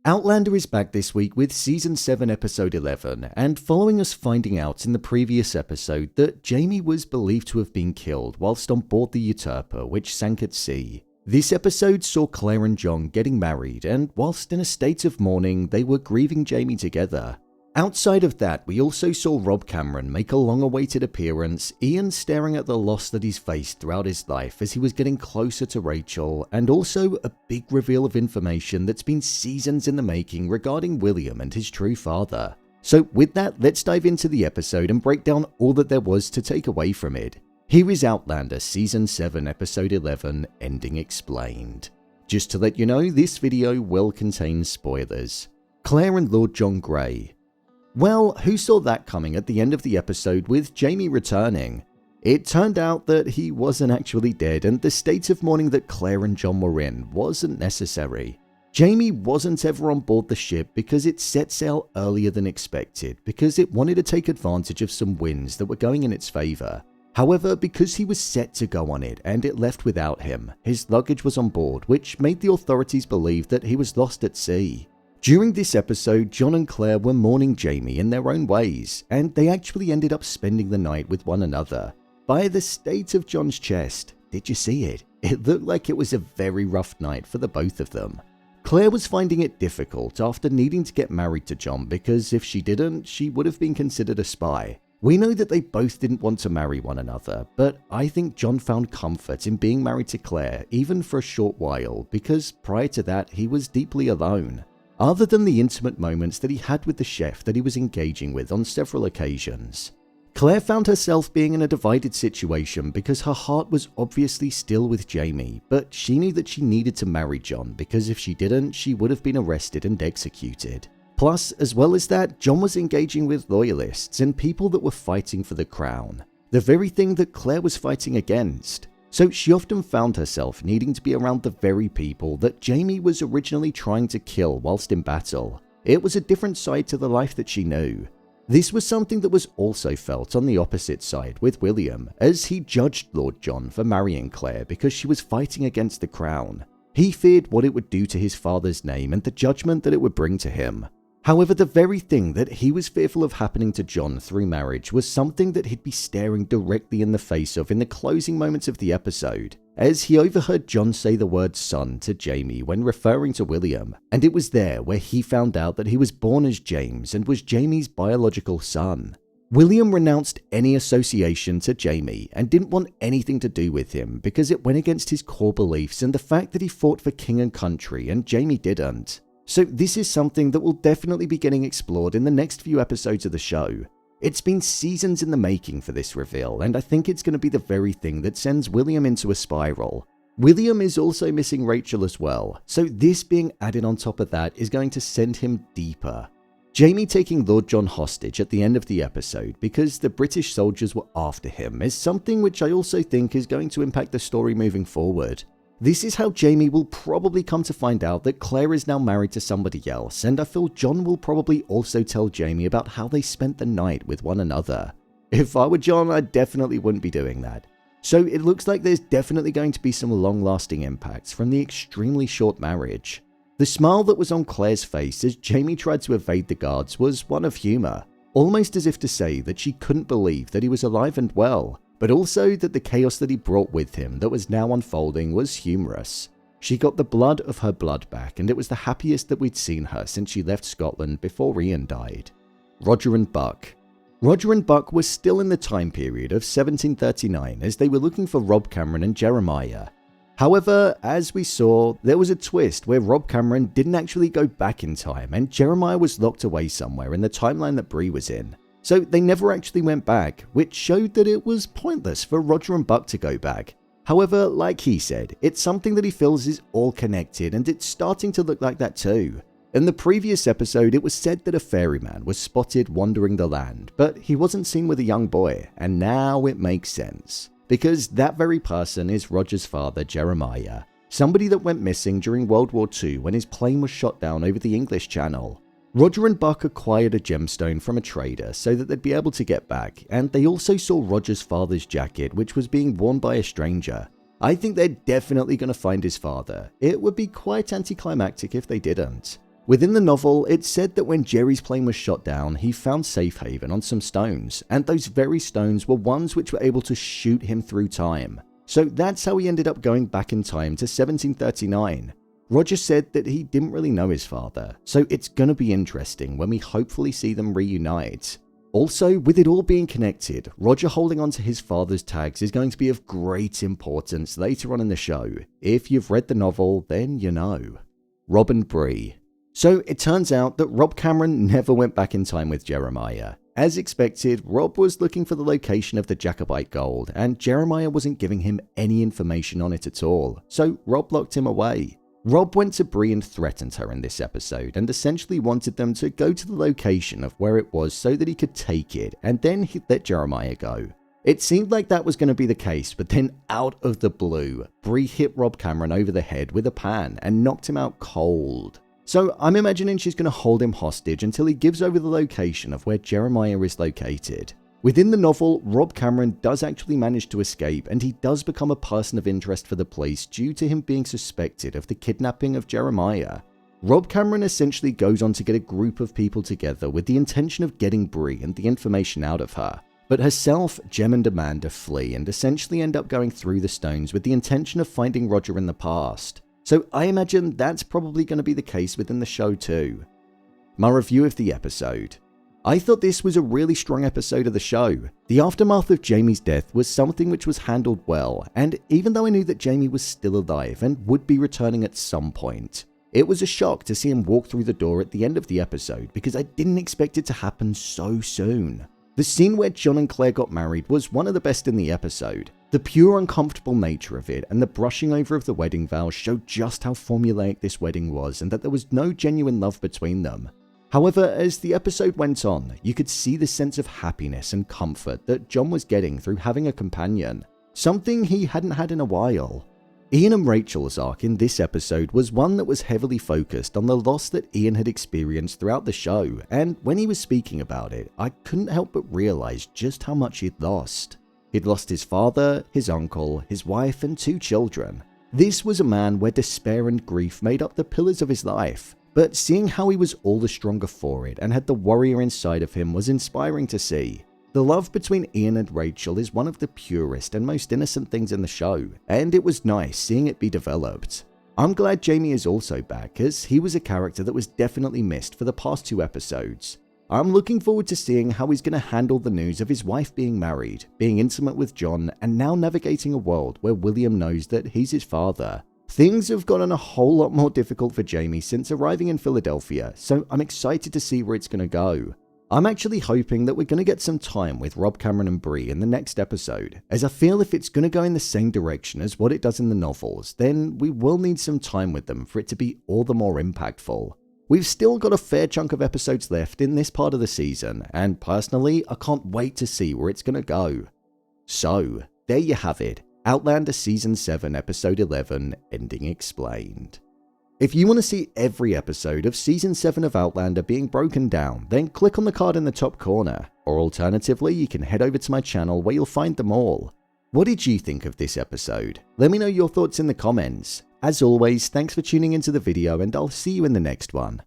Outlander is back this week with Season 7 Episode 11, and following us finding out in the previous episode that Jamie was believed to have been killed whilst on board the Usurper, which sank at sea. This episode saw Claire and John getting married, and whilst in a state of mourning, they were grieving Jamie together. Outside of that, we also saw Rob Cameron make a long-awaited appearance, Ian staring at the loss that he's faced throughout his life as he was getting closer to Rachel, and also a big reveal of information that's been seasons in the making regarding William and his true father. So with that, let's dive into the episode and break down all that there was to take away from it. Here is Outlander Season 7 Episode 11, Ending Explained. Just to let you know, this video will contain spoilers. Claire and Lord John Grey. Well, who saw that coming at the end of the episode with Jamie returning? It turned out that he wasn't actually dead, and the state of mourning that Claire and John were in wasn't necessary. Jamie wasn't ever on board the ship because it set sail earlier than expected, because it wanted to take advantage of some winds that were going in its favour. However, because he was set to go on it and it left without him, his luggage was on board, which made the authorities believe that he was lost at sea. During this episode, John and Claire were mourning Jamie in their own ways, and they actually ended up spending the night with one another. By the state of John's chest, did you see it? It looked like it was a very rough night for the both of them. Claire was finding it difficult after needing to get married to John because if she didn't, she would have been considered a spy. We know that they both didn't want to marry one another, but I think John found comfort in being married to Claire even for a short while because prior to that he was deeply alone. Other than the intimate moments that he had with the chef that he was engaging with on several occasions. Claire found herself being in a divided situation because her heart was obviously still with Jamie, but she knew that she needed to marry John because if she didn't, she would have been arrested and executed. Plus, as well as that, John was engaging with loyalists and people that were fighting for the crown, the very thing that Claire was fighting against. So she often found herself needing to be around the very people that Jamie was originally trying to kill whilst in battle. It was a different side to the life that she knew. This was something that was also felt on the opposite side with William, as he judged Lord John for marrying Claire because she was fighting against the crown. He feared what it would do to his father's name and the judgment that it would bring to him. However, the very thing that he was fearful of happening to John through marriage was something that he'd be staring directly in the face of in the closing moments of the episode, as he overheard John say the word son to Jamie when referring to William, and it was there where he found out that he was born as James and was Jamie's biological son. William renounced any association to Jamie and didn't want anything to do with him because it went against his core beliefs and the fact that he fought for king and country and Jamie didn't. So this is something that will definitely be getting explored in the next few episodes of the show. It's been seasons in the making for this reveal, and I think it's going to be the very thing that sends William into a spiral. William is also missing Rachel as well, so this being added on top of that is going to send him deeper. Jamie taking Lord John hostage at the end of the episode because the British soldiers were after him is something which I also think is going to impact the story moving forward. This is how Jamie will probably come to find out that Claire is now married to somebody else, and I feel John will probably also tell Jamie about how they spent the night with one another. If I were John, I definitely wouldn't be doing that. So it looks like there's definitely going to be some long-lasting impacts from the extremely short marriage. The smile that was on Claire's face as Jamie tried to evade the guards was one of humour, almost as if to say that she couldn't believe that he was alive and well, but also that the chaos that he brought with him that was now unfolding was humorous. She got the blood of her blood back, and it was the happiest that we'd seen her since she left Scotland before Ian died. Roger and Buck. Roger and Buck were still in the time period of 1739 as they were looking for Rob Cameron and Jeremiah. However, as we saw, there was a twist where Rob Cameron didn't actually go back in time and Jeremiah was locked away somewhere in the timeline that Bree was in. So they never actually went back, which showed that it was pointless for Roger and Buck to go back. However, like he said, it's something that he feels is all connected and it's starting to look like that too. In the previous episode, it was said that a ferryman was spotted wandering the land, but he wasn't seen with a young boy, and now it makes sense. Because that very person is Roger's father, Jeremiah, somebody that went missing during World War II when his plane was shot down over the English Channel. Roger and Buck acquired a gemstone from a trader so that they'd be able to get back, and they also saw Roger's father's jacket, which was being worn by a stranger. I think they're definitely going to find his father. It would be quite anticlimactic if they didn't. Within the novel, it said that when Jerry's plane was shot down, he found safe haven on some stones, and those very stones were ones which were able to shoot him through time. So that's how he ended up going back in time to 1739. Roger said that he didn't really know his father, so it's gonna be interesting when we hopefully see them reunite. Also, with it all being connected, Roger holding onto his father's tags is going to be of great importance later on in the show. If you've read the novel, then you know. Rob and Bree. So it turns out that Rob Cameron never went back in time with Jeremiah. As expected, Rob was looking for the location of the Jacobite gold, and Jeremiah wasn't giving him any information on it at all, so Rob locked him away. Rob went to Bree and threatened her in this episode, and essentially wanted them to go to the location of where it was so that he could take it, and then he'd let Jeremiah go. It seemed like that was going to be the case, but then out of the blue, Bree hit Rob Cameron over the head with a pan and knocked him out cold. So I'm imagining she's going to hold him hostage until he gives over the location of where Jeremiah is located. Within the novel, Rob Cameron does actually manage to escape, and he does become a person of interest for the police due to him being suspected of the kidnapping of Jeremiah. Rob Cameron essentially goes on to get a group of people together with the intention of getting Bree and the information out of her. But herself, Jem and Amanda flee and essentially end up going through the stones with the intention of finding Roger in the past. So I imagine that's probably going to be the case within the show too. My review of the episode. I thought this was a really strong episode of the show. The aftermath of Jamie's death was something which was handled well, and even though I knew that Jamie was still alive and would be returning at some point, it was a shock to see him walk through the door at the end of the episode because I didn't expect it to happen so soon. The scene where John and Claire got married was one of the best in the episode. The pure uncomfortable nature of it and the brushing over of the wedding vows showed just how formulaic this wedding was and that there was no genuine love between them. However, as the episode went on, you could see the sense of happiness and comfort that John was getting through having a companion, something he hadn't had in a while. Ian and Rachel's arc in this episode was one that was heavily focused on the loss that Ian had experienced throughout the show, and when he was speaking about it, I couldn't help but realize just how much he'd lost. He'd lost his father, his uncle, his wife, and 2 children. This was a man where despair and grief made up the pillars of his life, but seeing how he was all the stronger for it and had the warrior inside of him was inspiring to see. The love between Ian and Rachel is one of the purest and most innocent things in the show, and it was nice seeing it be developed. I'm glad Jamie is also back, as he was a character that was definitely missed for the past 2 episodes. I'm looking forward to seeing how he's going to handle the news of his wife being married, being intimate with John, and now navigating a world where William knows that he's his father. Things have gotten a whole lot more difficult for Jamie since arriving in Philadelphia, so I'm excited to see where it's going to go. I'm actually hoping that we're going to get some time with Rob Cameron and Bree in the next episode, as I feel if it's going to go in the same direction as what it does in the novels, then we will need some time with them for it to be all the more impactful. We've still got a fair chunk of episodes left in this part of the season, and personally, I can't wait to see where it's going to go. So, there you have it, Outlander Season 7 Episode 11, Ending Explained. If you want to see every episode of Season 7 of Outlander being broken down, then click on the card in the top corner, or alternatively, you can head over to my channel where you'll find them all. What did you think of this episode? Let me know your thoughts in the comments. As always, thanks for tuning into the video, and I'll see you in the next one.